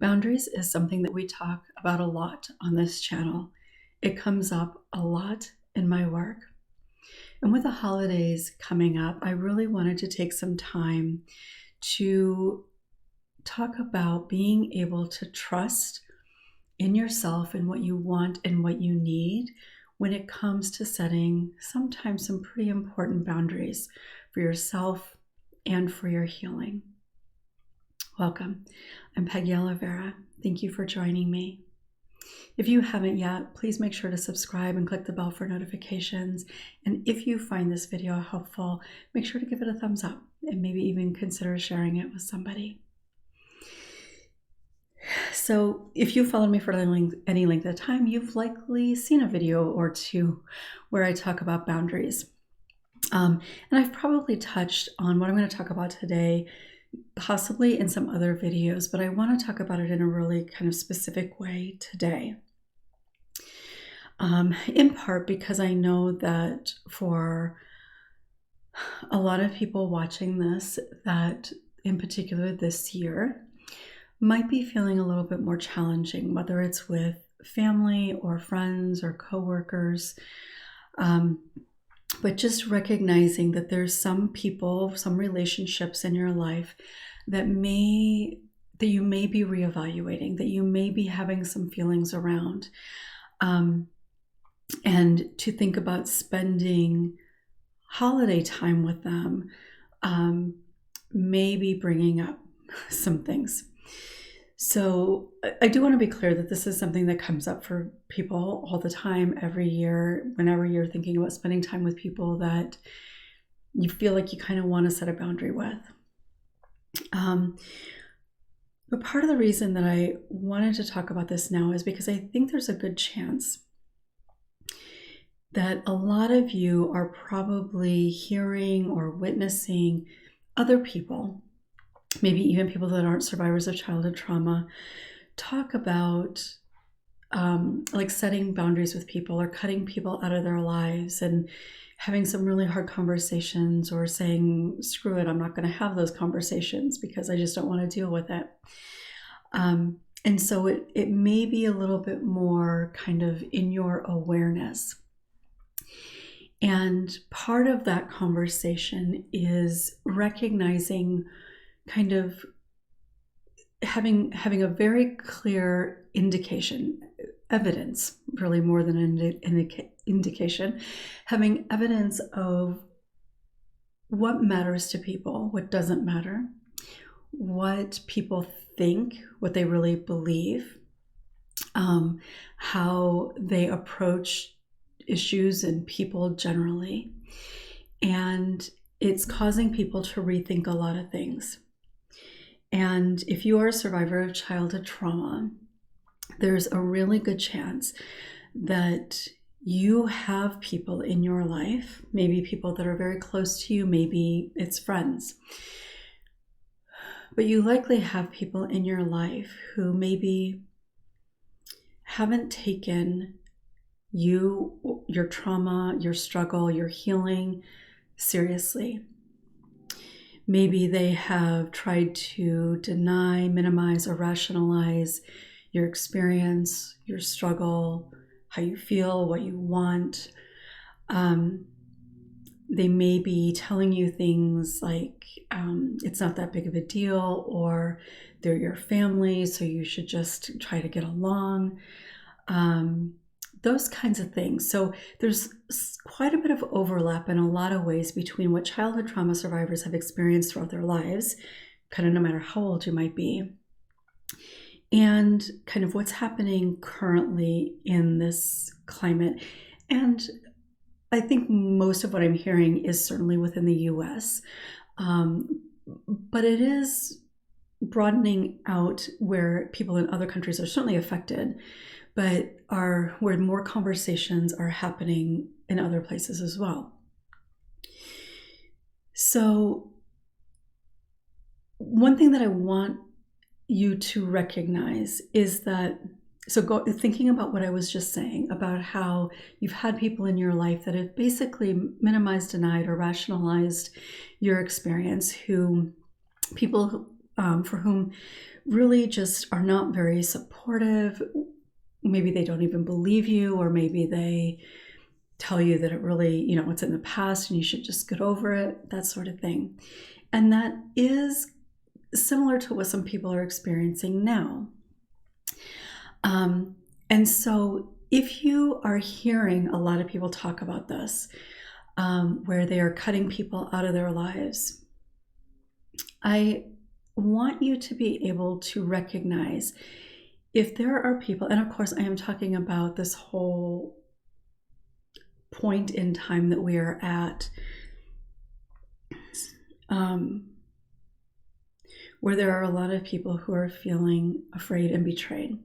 Boundaries is something that we talk about a lot on this channel. It comes up a lot in my work. And with the holidays coming up, I really wanted to take some time to talk about being able to trust in yourself and what you want and what you need when it comes to setting sometimes some pretty important boundaries for yourself and for your healing. Welcome. I'm Peggy Oliveira. Thank you for joining me. If you haven't yet, please make sure to subscribe and click the bell for notifications. And if you find this video helpful, make sure to give it a thumbs up and maybe even consider sharing it with somebody. So if you followed me for any length of time, you've likely seen a video or two where I talk about boundaries. And I've probably touched on what I'm going to talk about today, possibly in some other videos, but I want to talk about it in a really kind of specific way today. In part because I know that for a lot of people watching this, that in particular this year, might be feeling a little bit more challenging, whether it's with family or friends or coworkers. But just recognizing that there's some people, some relationships in your life that you may be reevaluating, that you may be having some feelings around. And to think about spending holiday time with them, maybe bringing up some things. So I do want to be clear that this is something that comes up for people all the time, every year, whenever you're thinking about spending time with people that you feel like you kind of want to set a boundary with. But part of the reason that I wanted to talk about this now is because I think there's a good chance that a lot of you are probably hearing or witnessing other people, maybe even people that aren't survivors of childhood trauma, talk about like setting boundaries with people or cutting people out of their lives and having some really hard conversations, or saying, screw it, I'm not going to have those conversations because I just don't want to deal with it. And so it may be a little bit more kind of in your awareness. And part of that conversation is recognizing, kind of having a very clear indication, evidence, really more than an indication, having evidence of what matters to people, what doesn't matter, what people think, what they really believe, how they approach issues and people generally. And it's causing people to rethink a lot of things. And if you are a survivor of childhood trauma, there's a really good chance that you have people in your life, maybe people that are very close to you, maybe it's friends, but you likely have people in your life who maybe haven't taken you, your trauma, your struggle, your healing seriously. Maybe they have tried to deny, minimize, or rationalize your experience, your struggle, how you feel, what you want. They may be telling you things like it's not that big of a deal, or they're your family, so you should just try to get along. Those kinds of things. So there's quite a bit of overlap in a lot of ways between what childhood trauma survivors have experienced throughout their lives, kind of no matter how old you might be, and kind of what's happening currently in this climate. And I think most of what I'm hearing is certainly within the US, but it is broadening out where people in other countries are certainly affected, but where more conversations are happening in other places as well. So one thing that I want you to recognize is that, thinking about what I was just saying about how you've had people in your life that have basically minimized, denied, or rationalized your experience, people for whom really just are not very supportive. Maybe they don't even believe you, or maybe they tell you that it really, it's in the past and you should just get over it, that sort of thing. And that is similar to what some people are experiencing now. And so if you are hearing a lot of people talk about this, where they are cutting people out of their lives, I want you to be able to recognize if there are people, and of course I am talking about this whole point in time that we are at, where there are a lot of people who are feeling afraid and betrayed.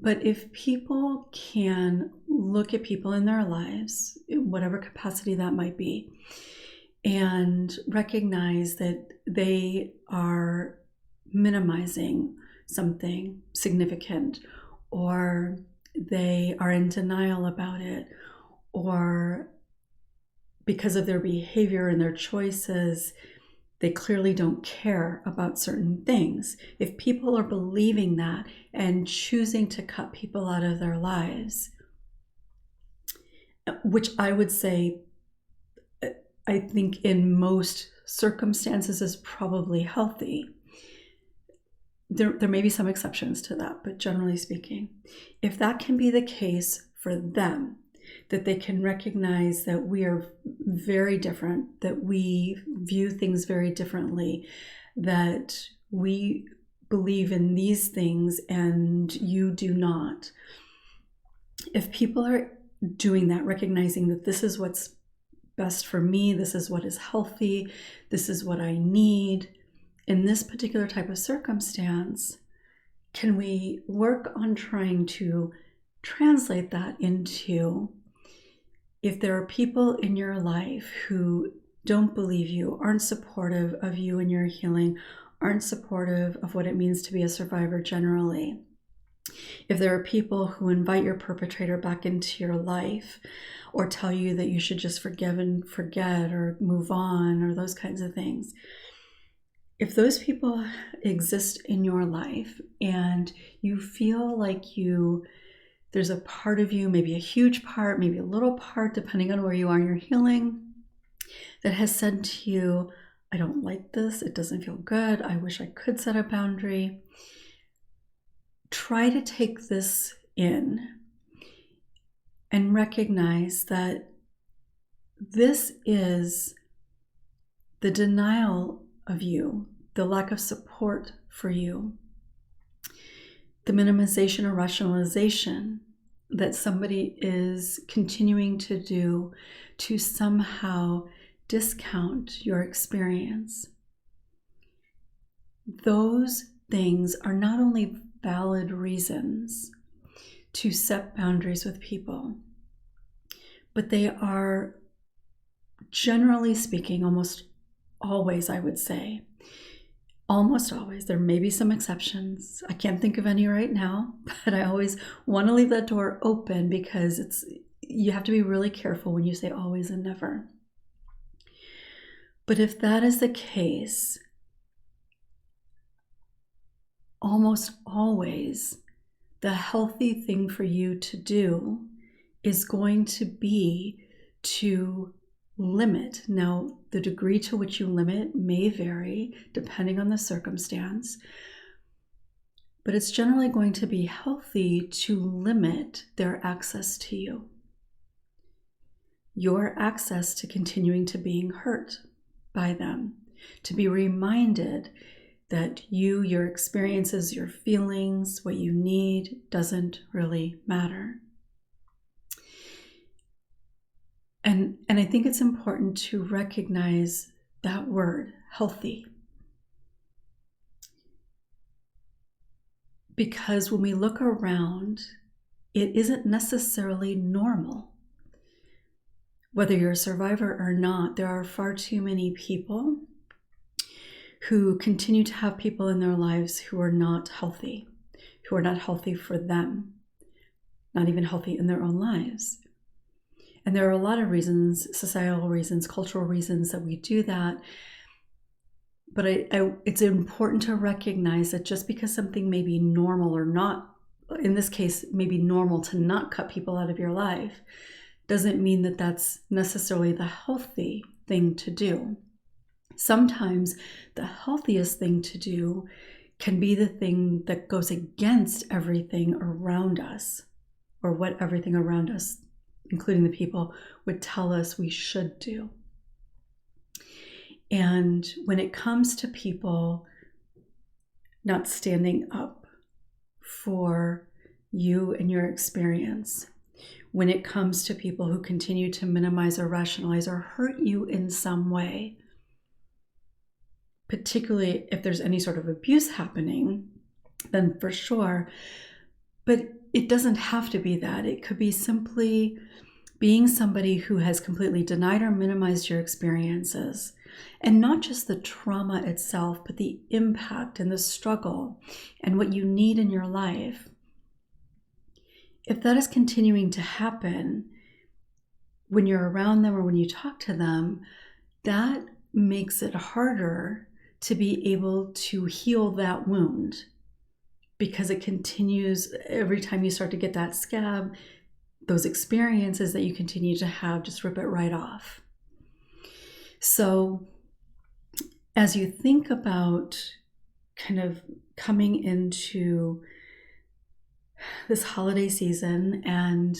But if people can look at people in their lives, in whatever capacity that might be, and recognize that they are minimizing something significant, or they are in denial about it, or because of their behavior and their choices, they clearly don't care about certain things. If people are believing that and choosing to cut people out of their lives, which I would say, I think in most circumstances is probably healthy. There may be some exceptions to that, but generally speaking, if that can be the case for them, that they can recognize that we are very different, that we view things very differently, that we believe in these things and you do not. If people are doing that, recognizing that this is what's best for me, this is what is healthy, this is what I need in this particular type of circumstance, can we work on trying to translate that into, if there are people in your life who don't believe you, aren't supportive of you and your healing, aren't supportive of what it means to be a survivor generally, if there are people who invite your perpetrator back into your life, or tell you that you should just forgive and forget or move on, or those kinds of things, if those people exist in your life and you feel like there's a part of you, maybe a huge part, maybe a little part, depending on where you are in your healing, that has said to you, I don't like this, it doesn't feel good, I wish I could set a boundary, try to take this in and recognize that this is the denial of you, the lack of support for you, the minimization or rationalization that somebody is continuing to do to somehow discount your experience. Those things are not only valid reasons to set boundaries with people, but they are, generally speaking, almost always, I would say, almost always, there may be some exceptions. I can't think of any right now, but I always want to leave that door open, because you have to be really careful when you say always and never. But if that is the case, almost always the healthy thing for you to do is going to be to limit. Now, the degree to which you limit may vary depending on the circumstance, but it's generally going to be healthy to limit their access to you, your access to continuing to being hurt by them, to be reminded that your experiences, your feelings, what you need doesn't really matter. And I think it's important to recognize that word, healthy. Because when we look around, it isn't necessarily normal. Whether you're a survivor or not, there are far too many people who continue to have people in their lives who are not healthy for them, not even healthy in their own lives. And there are a lot of reasons, societal reasons, cultural reasons that we do that. But it's important to recognize that just because something may be normal or not, in this case, maybe normal to not cut people out of your life, doesn't mean that that's necessarily the healthy thing to do. Sometimes the healthiest thing to do can be the thing that goes against everything around us, or what everything around us, including the people, would tell us we should do. And when it comes to people not standing up for you and your experience, when it comes to people who continue to minimize or rationalize or hurt you in some way, particularly if there's any sort of abuse happening, then for sure. But it doesn't have to be that. It could be simply being somebody who has completely denied or minimized your experiences. And not just the trauma itself, but the impact and the struggle and what you need in your life. If that is continuing to happen when you're around them or when you talk to them, that makes it harder to be able to heal that wound, because it continues every time you start to get that scab. Those experiences that you continue to have just rip it right off. So as you think about kind of coming into this holiday season, and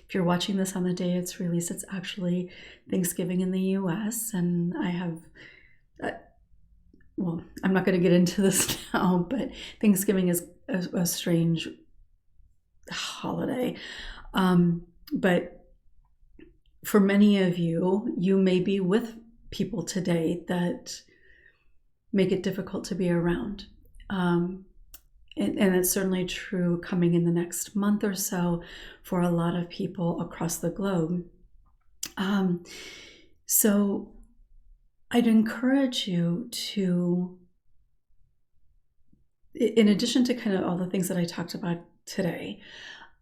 if you're watching this on the day it's released, it's actually Thanksgiving in the US, and I have, well, I'm not going to get into this now, but Thanksgiving is a strange holiday. But for many of you, you may be with people today that make it difficult to be around. And it's certainly true coming in the next month or so for a lot of people across the globe. So I'd encourage you to, in addition to kind of all the things that I talked about today,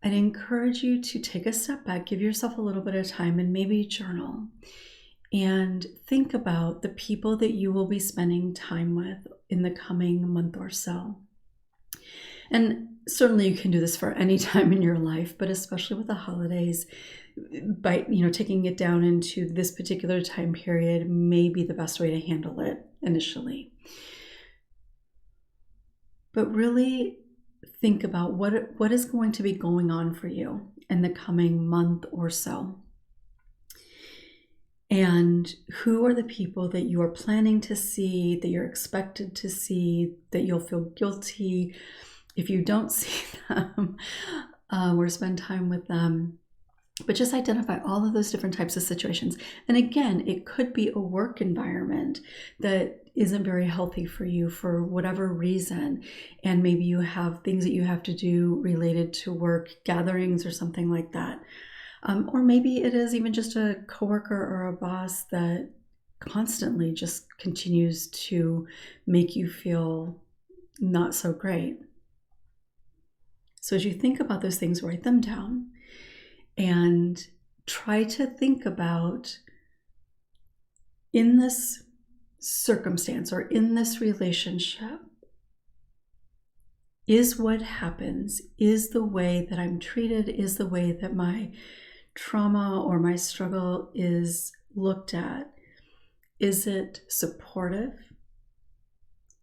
I'd encourage you to take a step back, give yourself a little bit of time, and maybe journal and think about the people that you will be spending time with in the coming month or so. And certainly you can do this for any time in your life, but especially with the holidays, by taking it down into this particular time period may be the best way to handle it initially. But really think about what is going to be going on for you in the coming month or so. And who are the people that you are planning to see, that you're expected to see, that you'll feel guilty if you don't see them or spend time with them. But just identify all of those different types of situations. And again, it could be a work environment that isn't very healthy for you for whatever reason. And maybe you have things that you have to do related to work, gatherings or something like that. Or maybe it is even just a coworker or a boss that constantly just continues to make you feel not so great. So as you think about those things, write them down and try to think about, in this circumstance or in this relationship, is what happens, is the way that I'm treated, is the way that my trauma or my struggle is looked at, is it supportive?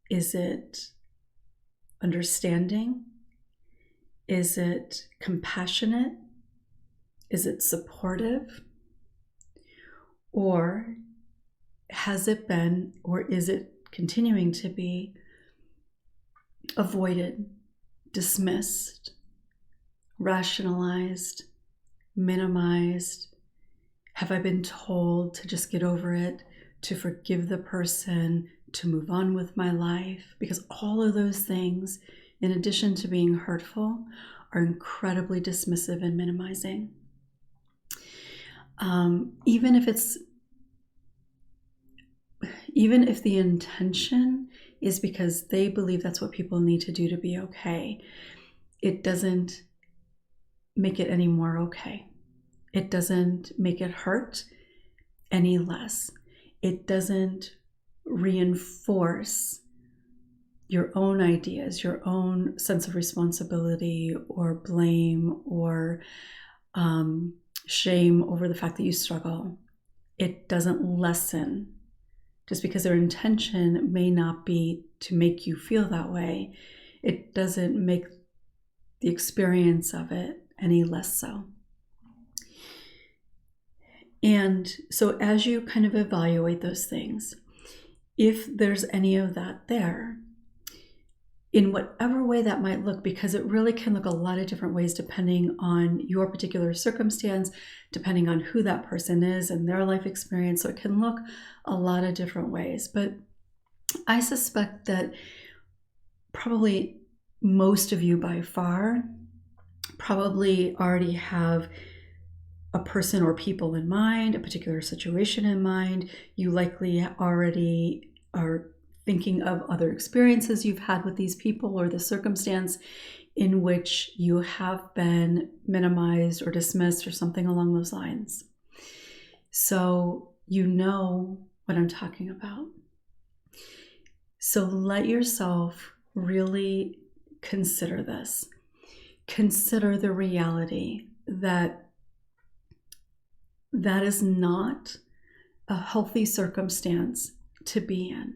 Is it understanding? Is it compassionate? Is it supportive? Or has it been, or is it continuing to be, avoided, dismissed, rationalized, minimized? Have I been told to just get over it, to forgive the person, to move on with my life? Because all of those things, in addition to being hurtful, are incredibly dismissive and minimizing. Even if the intention is because they believe that's what people need to do to be okay, it doesn't make it any more okay. It doesn't make it hurt any less. It doesn't reinforce your own ideas, your own sense of responsibility or blame or shame over the fact that you struggle. It doesn't lessen. Just because their intention may not be to make you feel that way, it doesn't make the experience of it any less so. And so as you kind of evaluate those things, if there's any of that there, in whatever way that might look, because it really can look a lot of different ways depending on your particular circumstance, depending on who that person is and their life experience. So it can look a lot of different ways. But I suspect that probably most of you by far probably already have a person or people in mind, a particular situation in mind. You likely already are thinking of other experiences you've had with these people or the circumstance in which you have been minimized or dismissed or something along those lines. So you know what I'm talking about. So let yourself really consider this. Consider the reality that that is not a healthy circumstance to be in.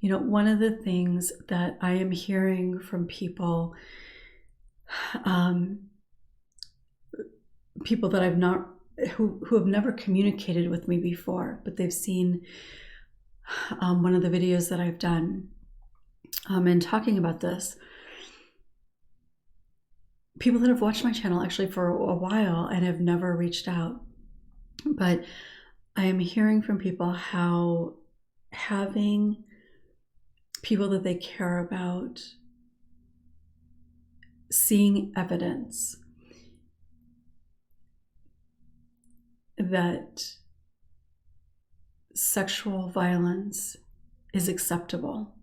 You know, one of the things that I am hearing from people, people that I've not, who have never communicated with me before, but they've seen one of the videos that I've done and talking about this. People that have watched my channel actually for a while and have never reached out. But I am hearing from people how having people that they care about seeing evidence that sexual violence is acceptable,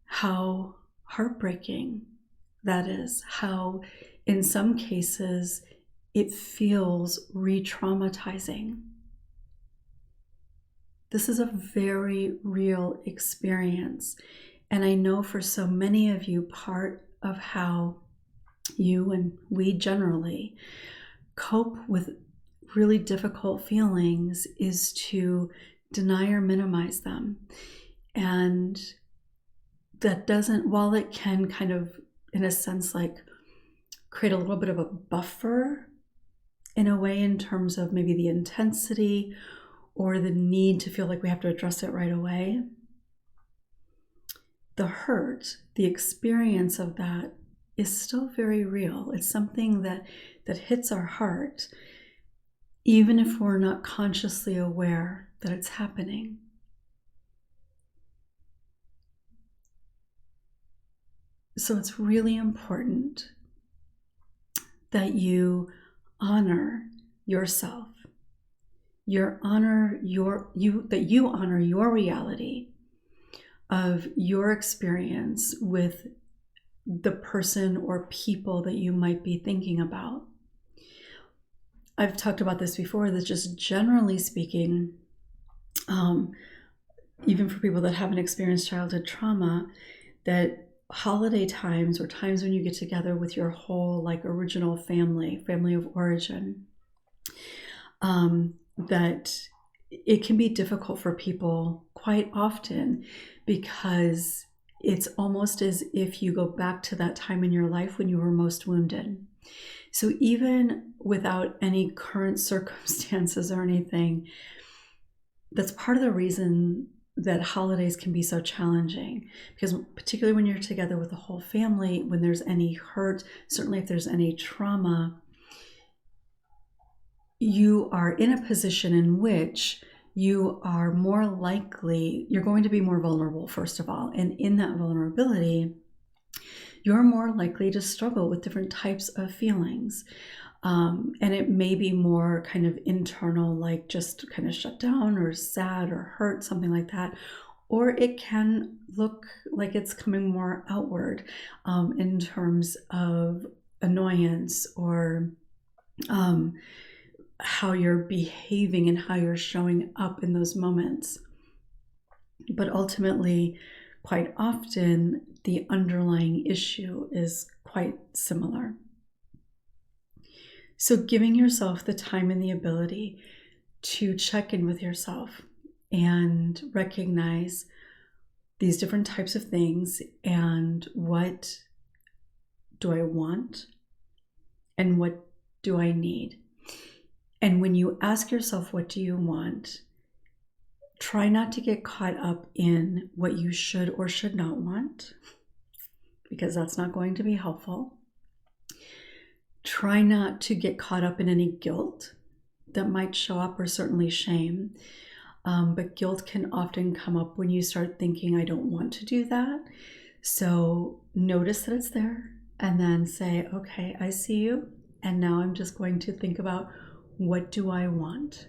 how heartbreaking that is, how in some cases it feels re-traumatizing. This is a very real experience. And I know for so many of you, part of how you and we generally cope with really difficult feelings is to deny or minimize them. And that doesn't, while it can kind of, in a sense, like create a little bit of a buffer in a way in terms of maybe the intensity or the need to feel like we have to address it right away, the hurt, the experience of that is still very real. It's something that hits our heart, even if we're not consciously aware that it's happening. So it's really important that you honor yourself. You honor your reality of your experience with the person or people that you might be thinking about. I've talked about this before, that just generally speaking, even for people that haven't experienced childhood trauma, that holiday times or times when you get together with your whole like original family of origin, that it can be difficult for people quite often because it's almost as if you go back to that time in your life when you were most wounded. So even without any current circumstances or anything, that's part of the reason that holidays can be so challenging, because particularly when you're together with the whole family, when there's any hurt, certainly if there's any trauma, you are in a position in which you are more likely, you're going to be more vulnerable, first of all. And in that vulnerability, you're more likely to struggle with different types of feelings. And it may be more kind of internal, like just kind of shut down or sad or hurt, something like that. Or it can look like it's coming more outward in terms of annoyance or how you're behaving and how you're showing up in those moments. But ultimately, quite often, the underlying issue is quite similar. So giving yourself the time and the ability to check in with yourself and recognize these different types of things and what do I want and what do I need. And when you ask yourself, what do you want? Try not to get caught up in what you should or should not want, because that's not going to be helpful. Try not to get caught up in any guilt that might show up, or certainly shame. But guilt can often come up when you start thinking, I don't want to do that. So notice that it's there and then say, okay, I see you. And now I'm just going to think about, what do I want?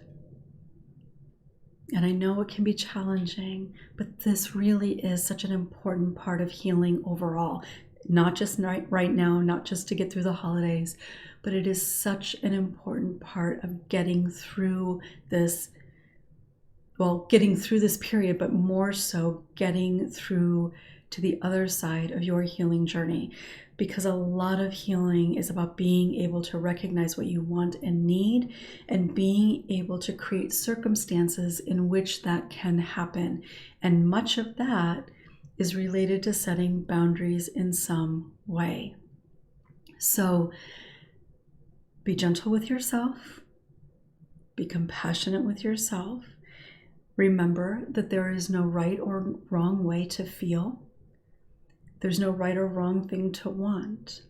And I know it can be challenging, but this really is such an important part of healing overall. Not just right now, not just to get through the holidays, but it is such an important part of getting through this, getting through this period, but more so getting through to the other side of your healing journey. Because a lot of healing is about being able to recognize what you want and need, and being able to create circumstances in which that can happen. And much of that is related to setting boundaries in some way. So be gentle with yourself, be compassionate with yourself. Remember that there is no right or wrong way to feel. There's no right or wrong thing to want.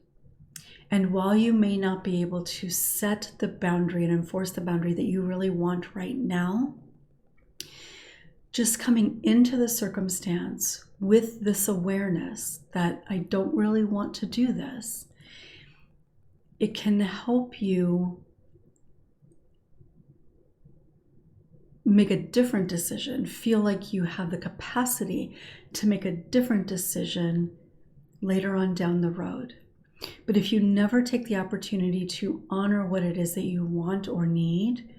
And while you may not be able to set the boundary and enforce the boundary that you really want right now, just coming into the circumstance with this awareness that I don't really want to do this, it can help you make a different decision, feel like you have the capacity to make a different decision later on down the road. But if you never take the opportunity to honor what it is that you want or need,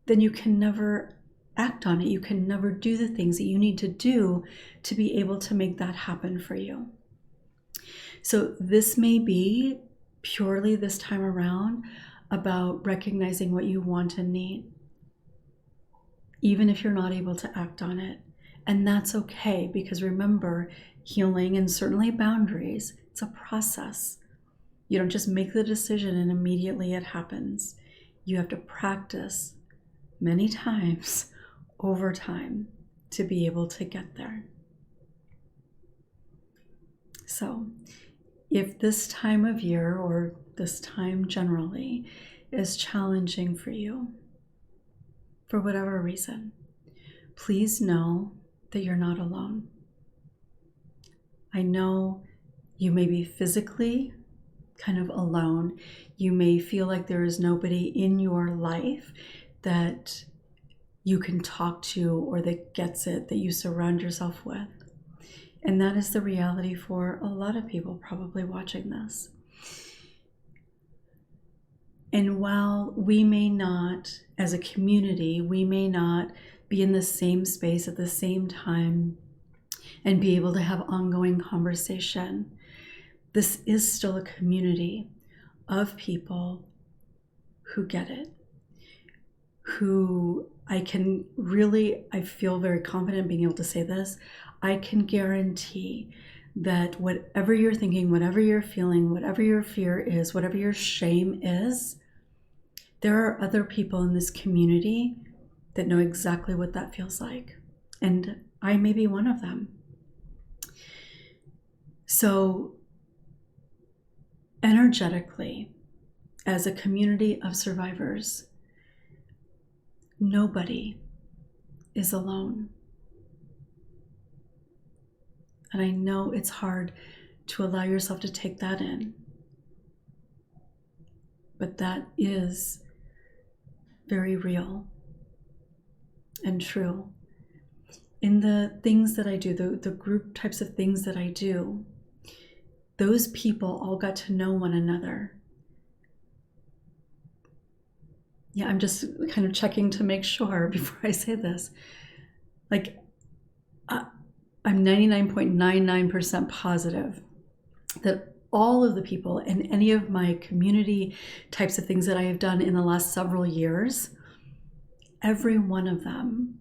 then you can never act on it. You can never do the things that you need to do to be able to make that happen for you. So this may be purely this time around about recognizing what you want and need, even if you're not able to act on it. And that's okay, because remember, healing and certainly boundaries, it's a process. You don't just make the decision and immediately it happens. You have to practice many times over time to be able to get there. So if this time of year, or this time generally, is challenging for you, for whatever reason, please know that you're not alone. I know you may be physically kind of alone. You may feel like there is nobody in your life that you can talk to or that gets it, that you surround yourself with. And that is the reality for a lot of people probably watching this. And while we may not, as a community, we may not be in the same space at the same time and be able to have ongoing conversation, this is still a community of people who get it, who I feel very confident being able to say this, I can guarantee that whatever you're thinking, whatever you're feeling, whatever your fear is, whatever your shame is, there are other people in this community that know exactly what that feels like. And I may be one of them. So energetically, as a community of survivors, nobody is alone. And I know it's hard to allow yourself to take that in, but that is very real and true. In the things that I do, the group types of things that I do, those people all got to know one another Yeah, I'm just kind of checking to make sure before I say this. Like, I'm 99.99% positive that all of the people in any of my community types of things that I have done in the last several years, every one of them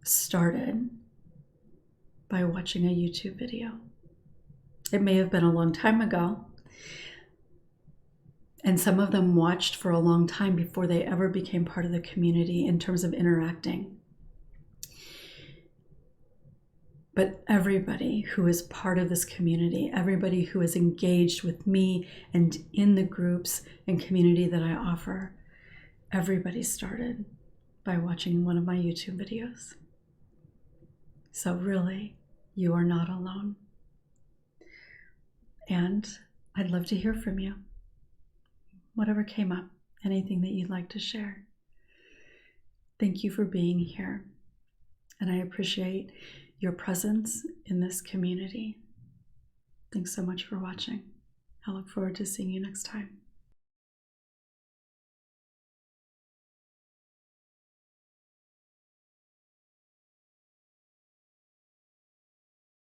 started by watching a YouTube video. It may have been a long time ago, and some of them watched for a long time before they ever became part of the community in terms of interacting. But everybody who is part of this community, everybody who is engaged with me and in the groups and community that I offer, everybody started by watching one of my YouTube videos. So really, you are not alone. And I'd love to hear from you. Whatever came up, anything that you'd like to share. Thank you for being here. And I appreciate your presence in this community. Thanks so much for watching. I look forward to seeing you next time.